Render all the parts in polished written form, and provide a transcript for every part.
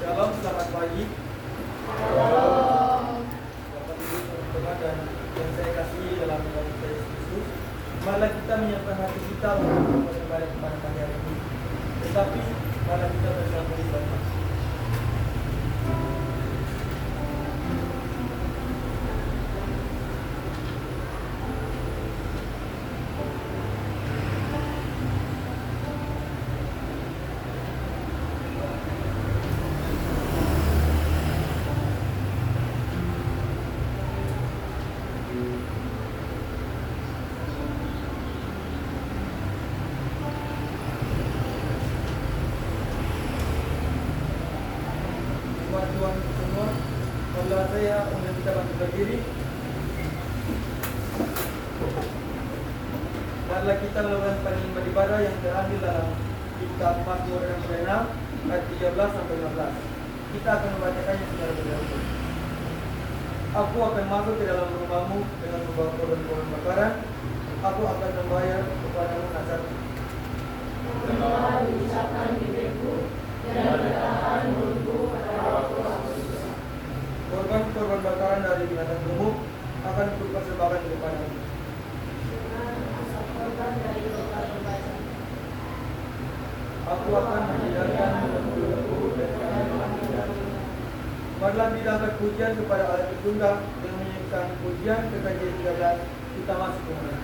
Shalom, selamat pagi. Shalom. Bapak Ibu teman-teman dan yang saya kasihi dalam nama Tuhan Yesus Kristus. Marilah kita menyiapkan hati kita untuk beribadah kepada pagi hari ini. Tetapi marilah kita bersama beribadah. Tuhan semua, marilah saya undang kita bangkit berdiri. Marilah kita melakukan penerimaan ibadah yang terambil dalam kitab Mazmur 66 ayat 13 sampai 15. Kita akan membacakannya secara bergantian. Aku akan masuk ke dalam rumahmu dengan membawa korban-korban bakaran. Aku akan membayar kepadamu nazarku. Telah diucapkan bibirku dan bertahan mulutku pada waktu aku susah. Korban-korban bakaran dari binatang gemuk akan kupersembahkan kepadamu. Dengan asap korban dari kota berbacang. Aku akan menghidangkan mulutku dengan panggilan. Marilah bidangkan pujian kepada Allah Tritunggal dengan menyanyikan pujian ke KJ 13. Kita masuk ke mana?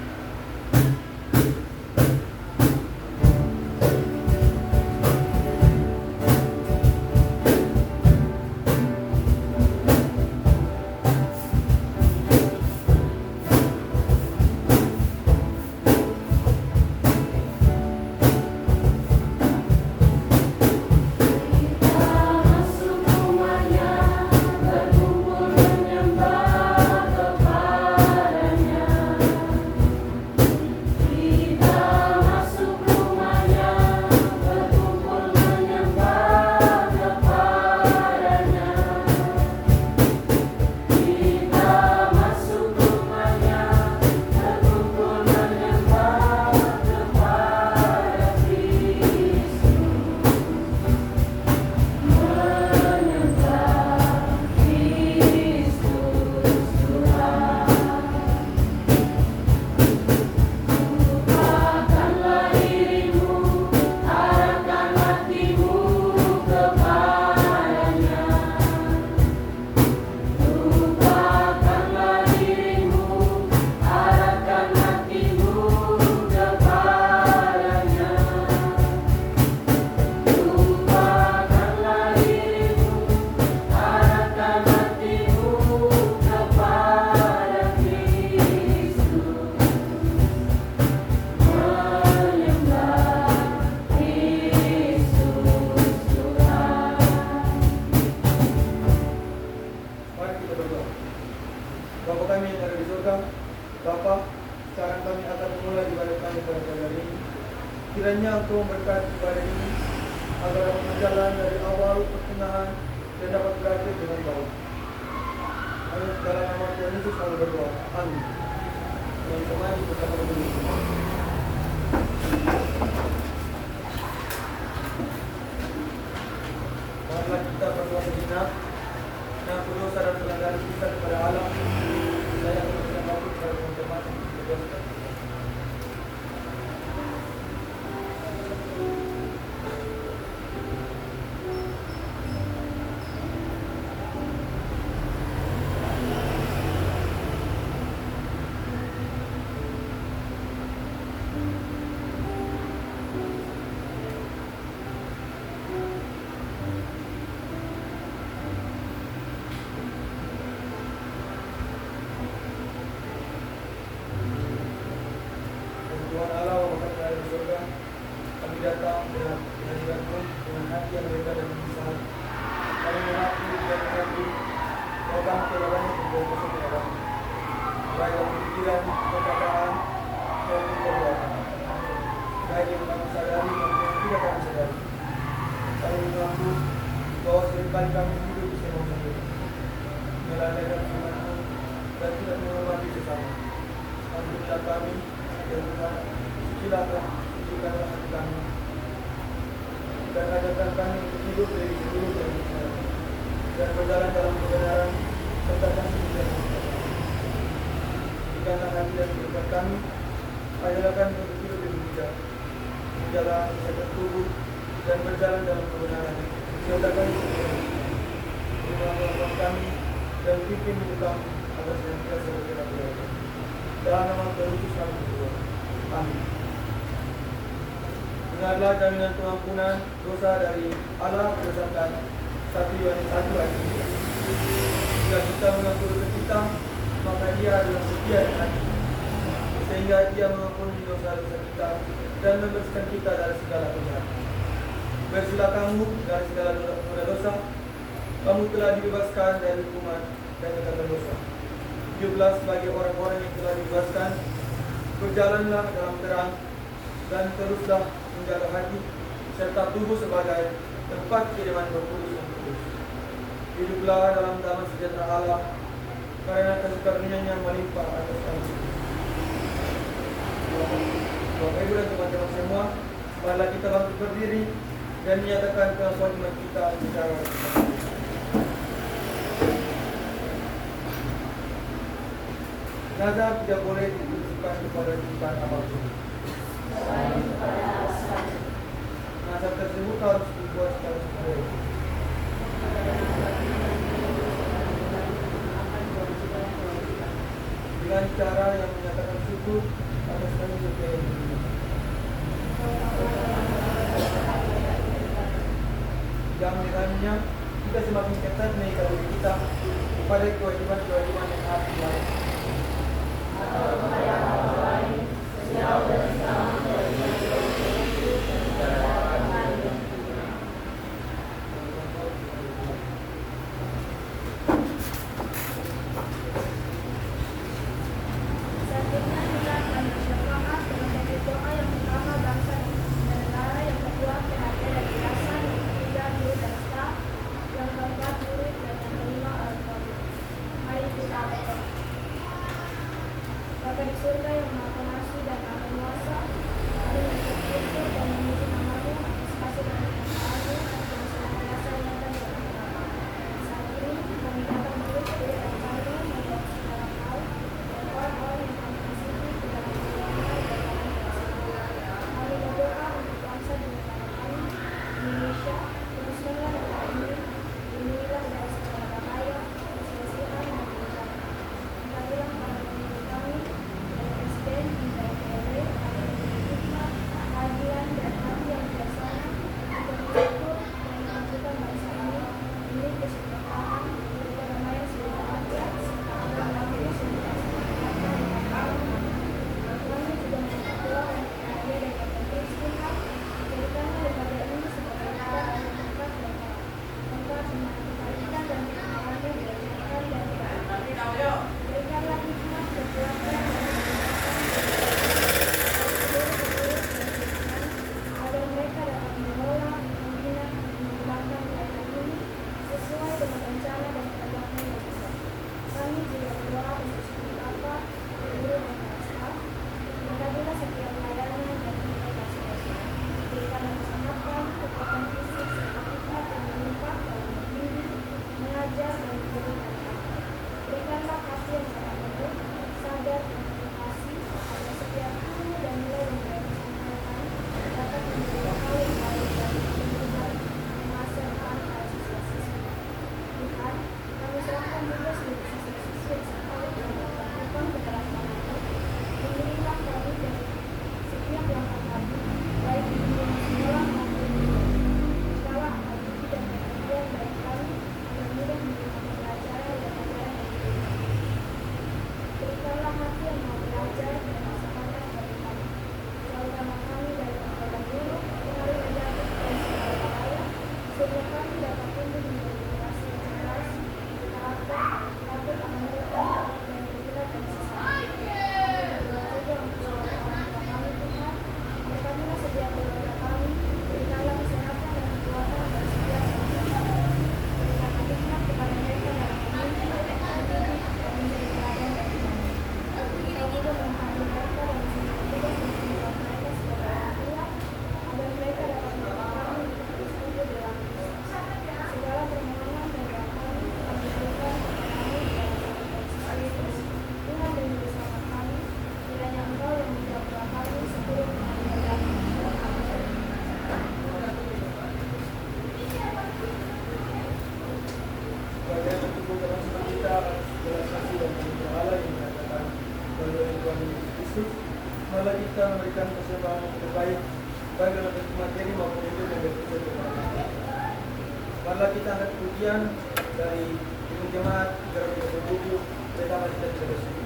Bapa kami yang ada di surga, Bapa, sekarang kami akan memulai ibadah kami pada pagi hari ini. Kiranya Engkau memberkati ibadah ini agar dapat berjalan dari awal pertengahan dan dapat berakhir dengan baik. Amin. Dalam nama Tuhan Yesus kami berdoa. Amin. Teman-teman, kita berdiri. Marilah kita berdoa sejenak. Mengaku dosa dan pelanggaran kita kepada Allah. Saya akan berterima kasih kepada teman-teman yang berdoa. Tuhan Allah, Bapa kami yang ada di surga, kami datang dengan hadiratmu dengan hati yang lega dan besar. Kami mengaku dan mengaku bahwa kami kelalaian berbuat dosa kepadamu, baik dalam pikiran, perkataan, maupun perbuatan, baik yang kami sadari maupun yang tidak kami sadari. Kami mengaku bahwa seringkali kami hidup di sini sendiri, melalaikan firman-Mu dan tidak menghormati sesama. Ampunilah kami, ya Tuhan, silakan sucikanlah hati kami dan ajarkan kami untuk hidup dari seluruh dari dan berjalan dalam kebenaran serta kasih dan keselamatan. Berikanlah hati dan kehidupan kami, ajarkan untuk hidup yang bijak, menjaga kesehatan tubuh dan berjalan dalam kebenaran serta kasih dan keselamatan. Berikanlah kami dan pimpin hidup kami agar senantiasa bergerak berada. Dalam nama Tuhan Yesus kami berdoa. Amin. Dengarlah jaminan pengampunan dosa dari Allah berdasarkan 1 Yohanes 1 ayat 3. Jika kita mengaku dosa kita, maka Dia adalah setia dan adil, sehingga Dia mengampuni dosa-dosa kita dan membersihkan kita dari segala kejahatan. Bersihlah kamu dari segala dosa, kamu telah dibebaskan dari hukuman dan ikatan dosa. Hiduplah sebagai orang-orang yang telah dibebaskan, berjalanlah dalam terang, dan teruslah menjaga hati serta tubuh sebagai tempat kiriman Roh Kudus yang kudus. Hiduplah dalam damai sejahtera Allah, karena kasih karunia-Nya melimpah atas kami. Bapak Ibu dan teman-teman semua, marilah kita bangkit berdiri dan menyatakan pengakuan iman kita secara nazar tidak boleh ditujukan kepada Tuhan apapun. Nazar tersebut harus dibuat secara sempurna dengan cara yang menyatakan syukur atas karunia yang diberikan. Dengan kita semakin ketat mengikat diri kita kepada kewajiban-kewajiban yang harus dilakukan. Bapa di surga yang Maha Pengasih dan Maha Penguasa, kami bersyukur dan memuji nama-Mu atas kasih dan kebenaran-Mu yang senantiasa nyata di dalam kami. Saat ini kami datang bersyukur dan kami membawa segala hal dan orang-orang yang kami kasihi ke dalam keluarga dan dalam kasih. Kami berdoa untuk bangsa di negara kami, Indonesia, teruskanlah negara ini, lindungilah dari segala bahaya, perselisihan dan bencana. Angkatilah para pemimpin kami, Presiden hingga DPRD, agar memberi hikmat, keadilan dan hati yang bijaksana untuk mengatur dan memajukan bangsa ini demi kesejahteraan, perdamaian seluruh rakyat, serta agar waktu senantiasa harta dan keamanan. Kami juga meminta doa untuk keluarga dan kepentingan Tuhan, jadikanlah lembaga ini sebagai wadah dan tempat tempat kebaikan dan kebenaran-Mu diajarkan dan diajarkan. Berikanlah hikmat, kekuatan, dan agar mereka dapat mengelola, membina, dan mengembangkan pelayanan ini sesuai dengan rencana dan kehendak-Mu yang besar. Kami juga berdoa untuk seluruh Bapa, guru dan para staf. Berkatilah setiap pelayanan dan komunikasi mereka. Berikanlah keselamatan, kekuatan fisik, serta hikmat yang melimpah dalam membimbing, mengajar, dan memberi manfaat. Berikanlah kasih yang sangat penuh, sadar dan terima kasih agar setiap ilmu dan nilai yang mereka sampaikan dapat menjadi hal yang baik dan berguna menghasilkan para siswa-siswi. Tuhan, kami serahkan juga seluruh siswa-siswi yang sekolah dan melakukan ke dalam tangan-Mu. Lindungilah kami dari setiap langkah kami, baik di dunia sekolah maupun di luar. Jikalau akal budi dan pengertian bagi kami agar mudah menerima pembelajaran dan ajaran yang diberikan. Berikanlah hati yang mau belajar dan rasa pandang bagi kami. Jauhkanlah kami dari perbuatan buruk, pengaruh negatif dan segala bahaya, sehingga kami dapat tumbuh menjadi generasi yang cerdas, berkarakter, takut akan Tuhan, dan bergerak dan sesama. Kami berdoa juga untuk seluruh orang tua kami, Tuhan. Berkatilah setiap keluarga kami, berikanlah kesehatan dan kekuatan dan setiap keluarga. Berikanlah hikmat kepada mereka dalam memimpin, mendidik, dan menjadi teladan bagi kami. Kita juga menghargai mereka dan semua tugas yang membuat mereka sebagai orang tua, agar mereka dapat mendidik kami untuk bertumbuh dalam Kristus. Segala permohonan dan doa kami kita memberikan persembahan yang terbaik baik dalam bentuk materi maupun hidup yang berfungsi kepada Allah. Marilah kita angkat pujian dari Ibu Jemaat Gereja Buku pertama kita bisa bersyukur.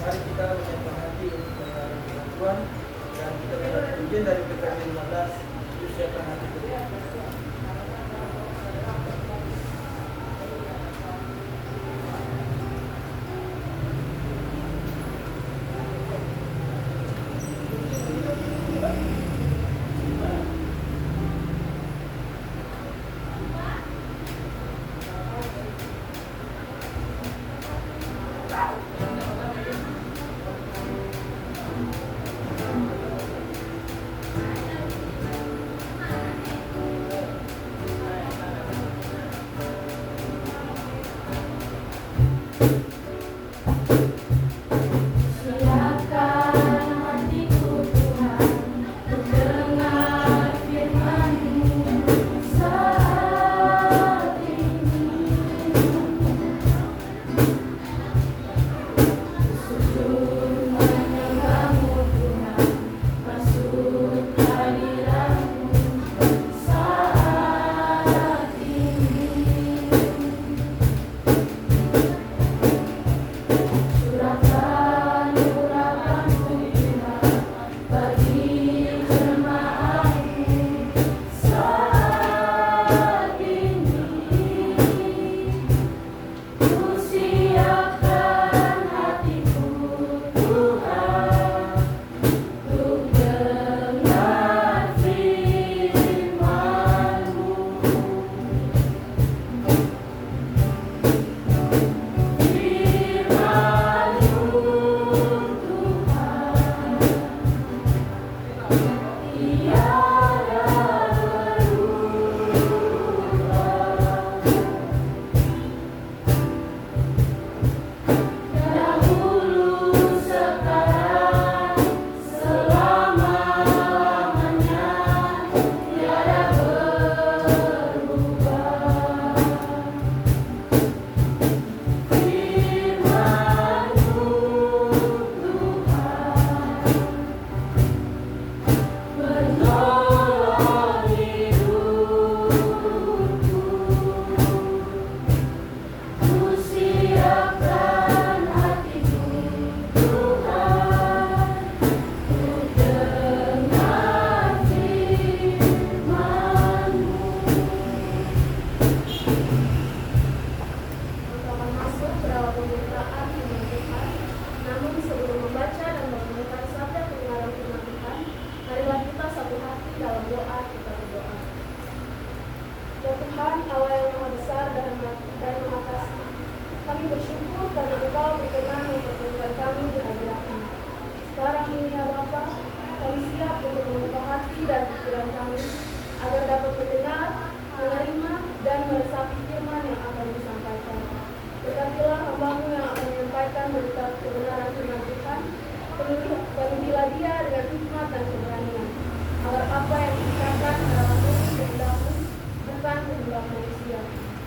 Mari kita menyembah hati untuk mendengarkan firman Tuhan dan kita mendapat pujian dari PKB 15 untuk siapkan hati kita.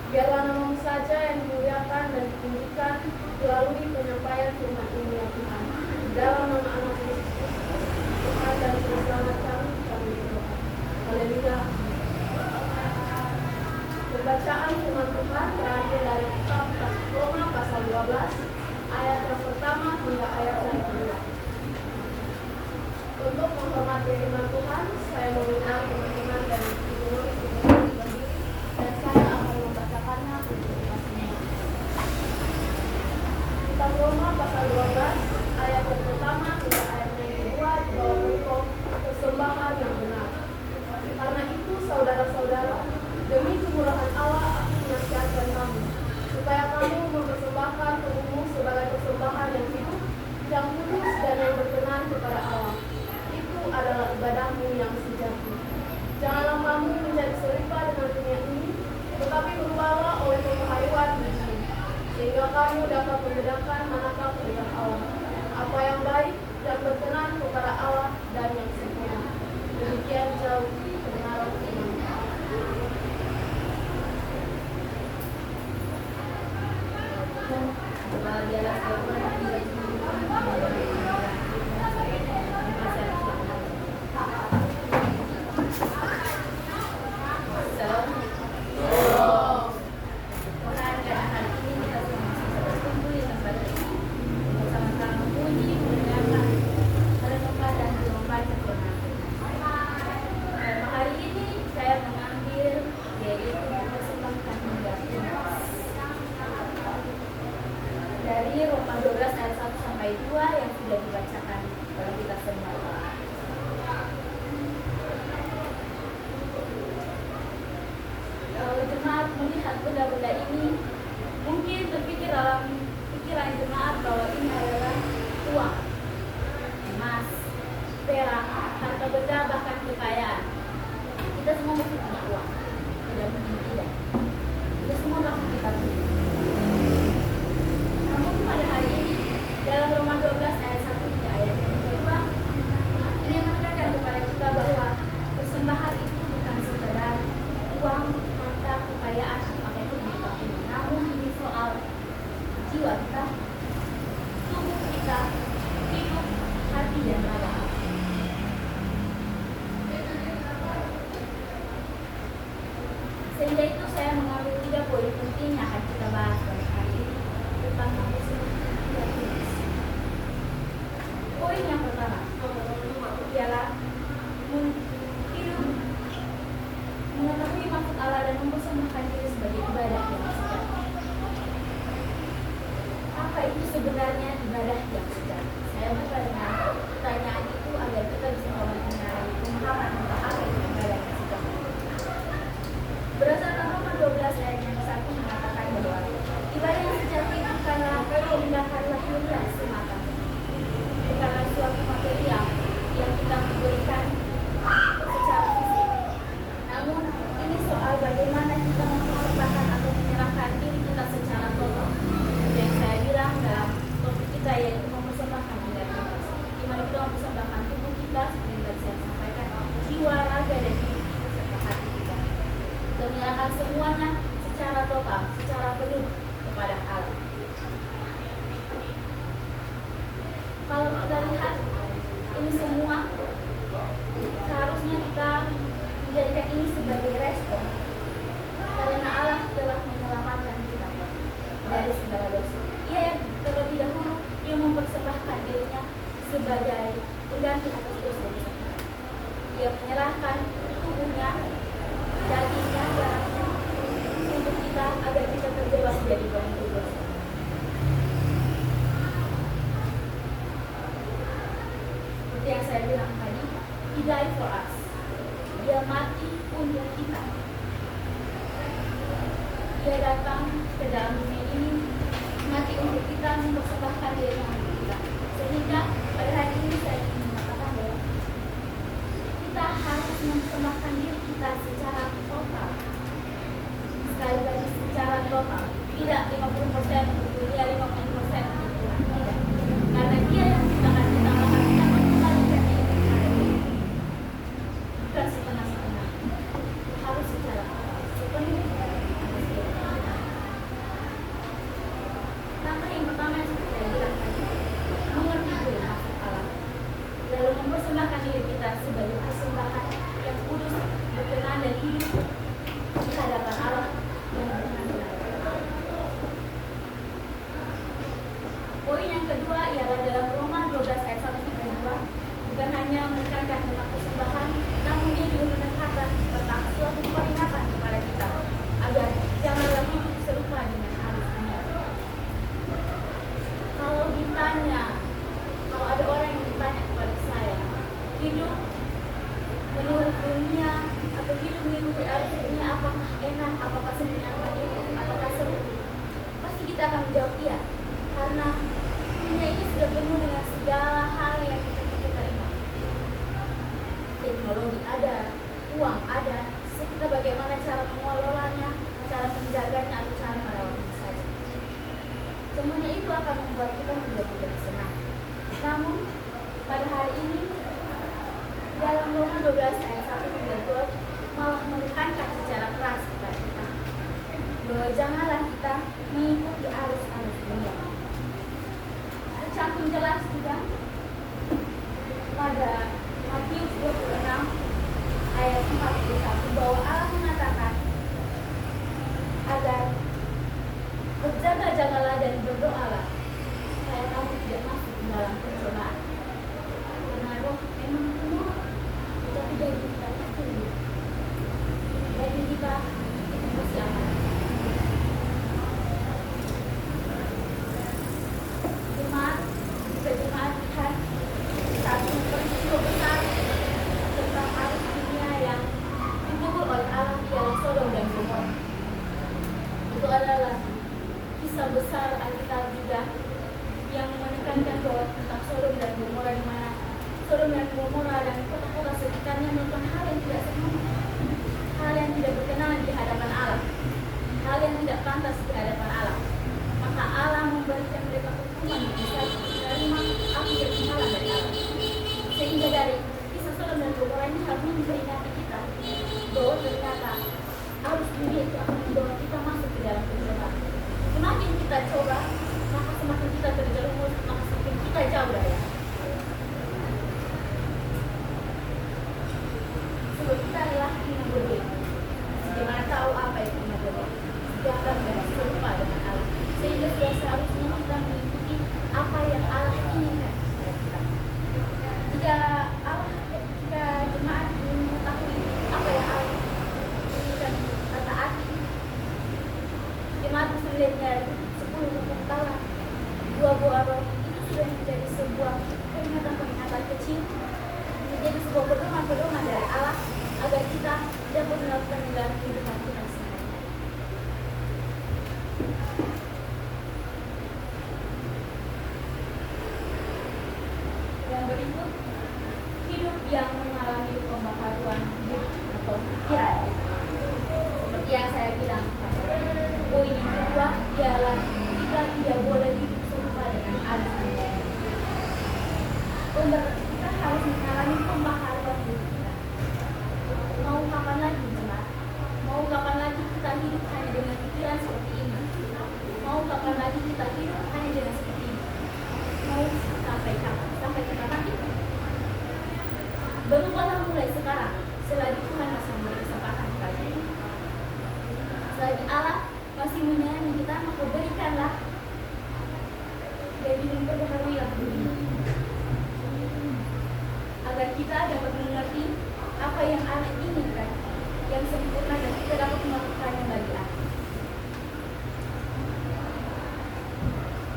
Biarlah namamu saja yang dimuliakan dan ditinggikan melalui penyampaian firman ini ya Tuhan. Dalam nama anak Yesus, Tuhan dan Juru Selamat kami berdoa. Haleluya. Pembacaan firman Tuhan terambil dari kitab Roma pasal 12 ayat yang pertama hingga ayat yang kedua. Untuk menghormati firman Tuhan, saya mengundang teman-teman dan ibu berdiri dan saya akan membacakannya untuk kita semua. Kitab Roma pasal 12 ayat yang pertama hingga ayat yang kedua di bawah pokok persembahan yang benar. Karena itu saudara-saudara, demi kemurahan Allah aku menasihatkan kamu, supaya kamu mempersembahkan tubuhmu sebagai persembahan yang hidup, yang kudus dan yang berkenan kepada Allah. Itu adalah ibadahmu yang sejati. Janganlah kamu menjadi serupa dengan dunia ini, tetapi berubahlah oleh pembaharuan diri, sehingga kamu dapat membedakan manakah kehendak Allah, apa yang baik dan berkenan kepada Allah dan yang sempurna. Demikian jauh kebenaran iman. Dari Roma 12 ayat 1 sampai 2 yang sudah dibacakan oleh kita semua. Kalau jemaat melihat benda-benda ini, mungkin terpikir dalam pikiran jemaat bahwa ini adalah uang, emas, perak, harta benda, bahkan kekayaan. Kita semua mesti punya uang, tidak mungkin tidak. Kita semua pasti kita punya. Namun pada hari ini dalam Roma 12 ayat 1 hingga ayat yang kedua ini menekankan kepada kita bahwa persembahan itu bukan sekedar uang, harta, kekayaan ataupun kita punya. Namun ini soal jiwa kita, tubuh kita, hidup, hati dan raga. Sehingga itu saya mengambil 3 poin penting yang akan kita bahas pada hari ini tentang poin yang pertama ialah hidup mengetahui maksud Allah dan mempersembahkan diri sebagai ibadah yang sejati. Apa itu sebenarnya ibadah yang sejati? Saya buka dengan pertanyaan itu agar kita bisa mempunyai pemahaman tentang apa itu ibadah yang sejati. Berdasarkan Roma 12 ayat yang 1 mengatakan bahwa ibadah yang sejati bukanlah tindakan lahiriah semata, bukanlah suatu material yang kita berikan secara fisik. Namun ini soal bagaimana kita mempersembahkan atau menyerahkan diri kita secara total. Yang saya bilang dalam topik kita yaitu mempersembahkan diri kita, di mana kita mempersembahkan tubuh kita seperti yang tadi saya sampaikan, jiwa, raga dan diri serta hati kita. Kita menyerahkan semuanya secara total, secara penuh kepada Allah. Kalau kita lihat ini semua, seharusnya kita menjadikan ini sebagai respon karena Allah telah menyelamatkan kita dari segala dosa. Ia yang terlebih dahulu ia mempersembahkan dirinya sebagai pengganti atas dosa-dosa kita. Ia menyerahkan tubuhnya, dagingnya, darahnya untuk kita agar kita terbebas dari belenggu dosa. Seperti yang saya bilang tadi, He died for us. Dia mati untuk kita. Dia datang ke dalam dunia ini mati untuk kita, mempersembahkan dirinya untuk kita. Sehingga pada hari ini saya ingin mengatakan bahwa kita harus mempersembahkan diri kita secara total. Sekali lagi secara total, tidak 50% untuk dunia, 50% untuk Tuhan. Tidak. Karena Dia yang menciptakan kita, maka kita mengembalikan diri kepada Dia. Bukan setengah-setengah. Harus secara total, sepenuhnya kepada Dia. Poin yang kedua ialah dalam Roma 12 ayat 1 hingga 2, bukan hanya menekankan tentang persembahan, namun ia juga menekankan tentang suatu peringatan kepada kita agar janganlah hidup serupa dengan arus dunia. Kalau ada orang yang bertanya kepada saya, hidup menurut dunia atau hidup mengikuti arus dunia apakah enak, apakah menyenangkan, apakah seru? Pasti kita akan menjawab iya, karena dunia ini sudah penuh dengan segala hal yang kita terima. Teknologi ada, uang ada, kita bagaimana cara mengelolanya, cara menjaganya, atau cara merawatnya saja. Semuanya itu akan membuat kita menjadi lebih senang. Namun pada hari ini dalam Roma 12 ayat 1 hingga 2 malah menekankan secara keras kepada kita bahwa janganlah kita mengikuti arus dunia. Tercantum jelas juga pada Matius 26 ayat 41 bahwa Allah mengatakan agar berjaga-jagalah dan berdoalah supaya kamu tidak masuk ke dalam pencobaan. Karena roh memang penuh, tetapi daging kita itu daging kita itu masih aman. Jemaat lihat satu peristiwa besar tentang arus dunia yang ditegur oleh Allah ialah Sodom dan Gomora. Itu adalah kisah besar Alkitab juga yang menekankan bahwa tentang Sodom dan Gomora, di mana Sodom dan Gomora dan kota-kota sekitarnya melakukan hal yang tidak senonoh, hal yang tidak berkenan di hadapan Allah, hal yang tidak pantas di hadapan Allah. Maka Allah memberikan mereka hukuman yang bisa menerima api dan penghalang dari Allah. Sehingga dari kisah Sodom dan Gomora ini harus memperingati kita bahwa ternyata arus dunia itu akan membawa kita masuk ke dalam pencobaan. Semakin kita coba, maka semakin kita terjerumus, maka semakin kita jauh dari Allah. Sebab kita adalah yang berbeda. Bagaimana tahu apa itu yang berbeda? Jangan serupa dengan Allah. Sehingga sudah seharusnya kita mengikuti apa yang Allah inginkan dari kita. Jika jemaat ingin mengetahui apa yang Allah inginkan kata hati, jemaat bisa melihat dari 10 hukum Taurat, 2 buah roh, itu sudah menjadi sebuah peringatan kecil, menjadi sebuah pedoman dari Allah agar kita dapat melakukan dalam kehidupan kita sehari-hari. Yang berikut, hidup yang mengalami pembaharuan hidup atau pikiran. Seperti yang saya bilang, poin yang kedua ialah kita tidak boleh hidup serupa dengan arus dunia. Kita harus mengalami pembaharuan hidup kita. Mau kapan lagi, jemaat? Mau kapan lagi kita hidup hanya dengan pikiran seperti ini? Mau kapan lagi kita hidup hanya dengan seperti ini? Mau sampai kapan? Sampai kita mati? Berubahlah mulai sekarang, selagi Tuhan masih memberi kesempatan kepada kita. Selagi Allah masih menyayangi kita, maka berikanlah dan memperbaharuilah dunia, agar kita dapat mengerti apa yang Allah inginkan, yang sempurna, dan kita dapat melakukannya bagi Allah.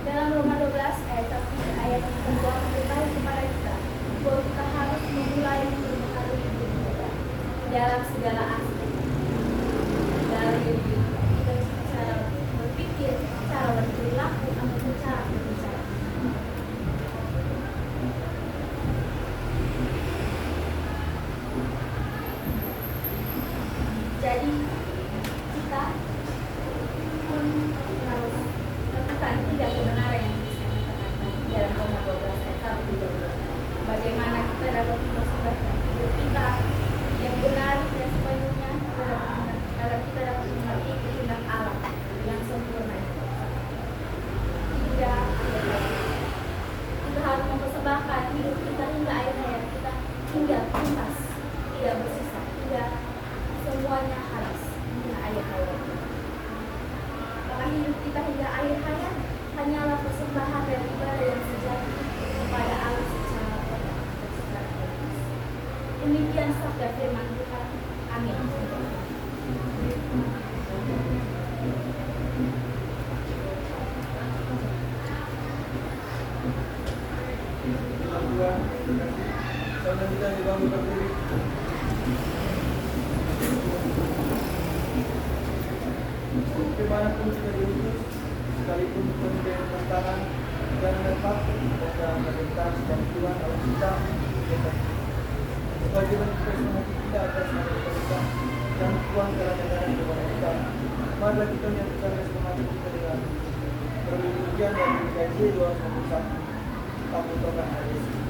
Dalam Roma 12 ayat 1 ayat yang kedua memberitahu kepada kita bahwa kita harus memulai memperbaharui hidup kita dalam segala aspek. Dalam hidup kita, cara berpikir, cara berperilaku, atau cara berbicara. Jadi kita pun harus melakukan tiga kebenaran yang disebutkan dalam Roma 12 ayat 1-2. Bagaimana kita dapat mempersembahkan hidup kita yang benar dan sepenuhnya agar kita dapat mengerti kehendak Allah yang sempurna. Hingga kita harus mempersembahkan hidup kita hingga akhir hayat kita, hingga tuntas, tidak bersisa, hingga semuanya habis hingga akhir hayat. Karena hidup kita hingga akhir hayat hanyalah persembahan dan ibadah yang sejati kepada Allah secara total dan secara bebas. Demikian sabda firman Tuhan. Amin. Tuhan, sama kita dibangun berdiri. Dimanapun kita diutus, sekalipun kemudian tantangan dan takut pada perintah dan Tuhan Allah kita, kewajiban kita semua kita atas nama kita dan Tuhan telah menyerahkan kepada kita. Mari kita menyatukan kesempatan kita dengan perlindungan dan gaji 291. Kamu Tuhan Yesus.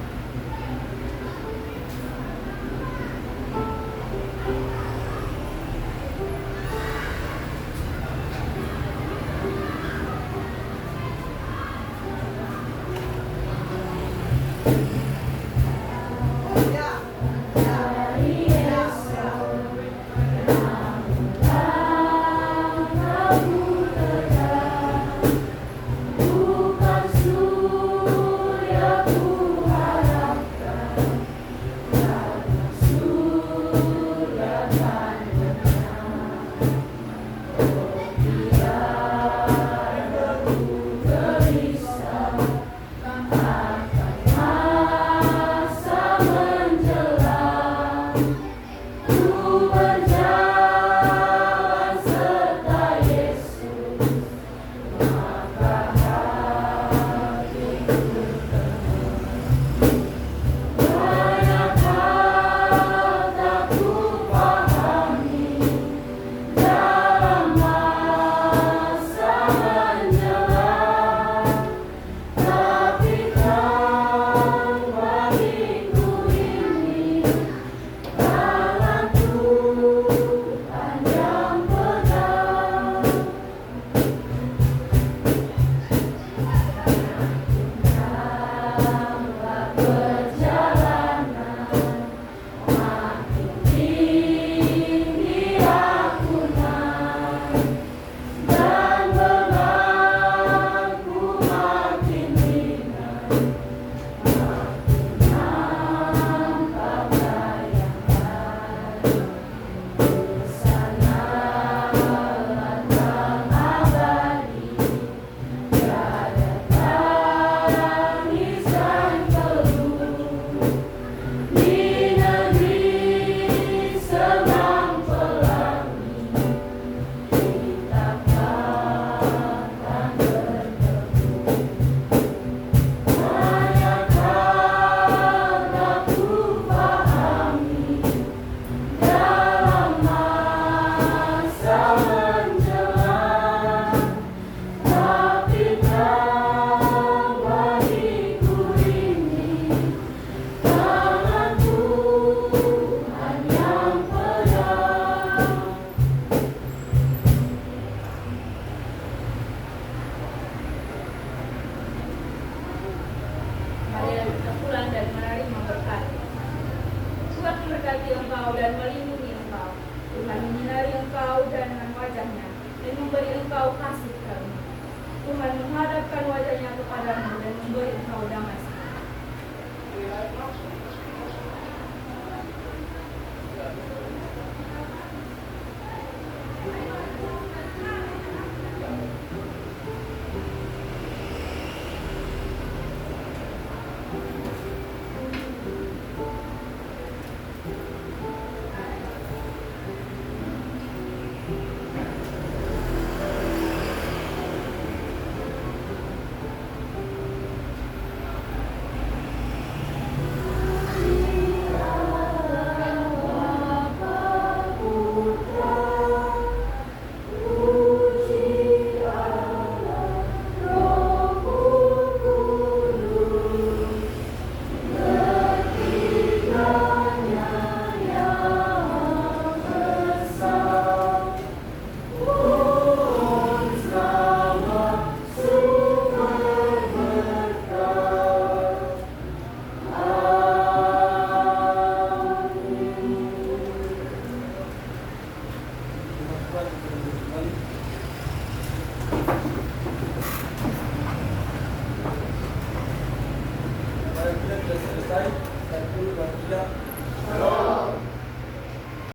Tuhan kembali.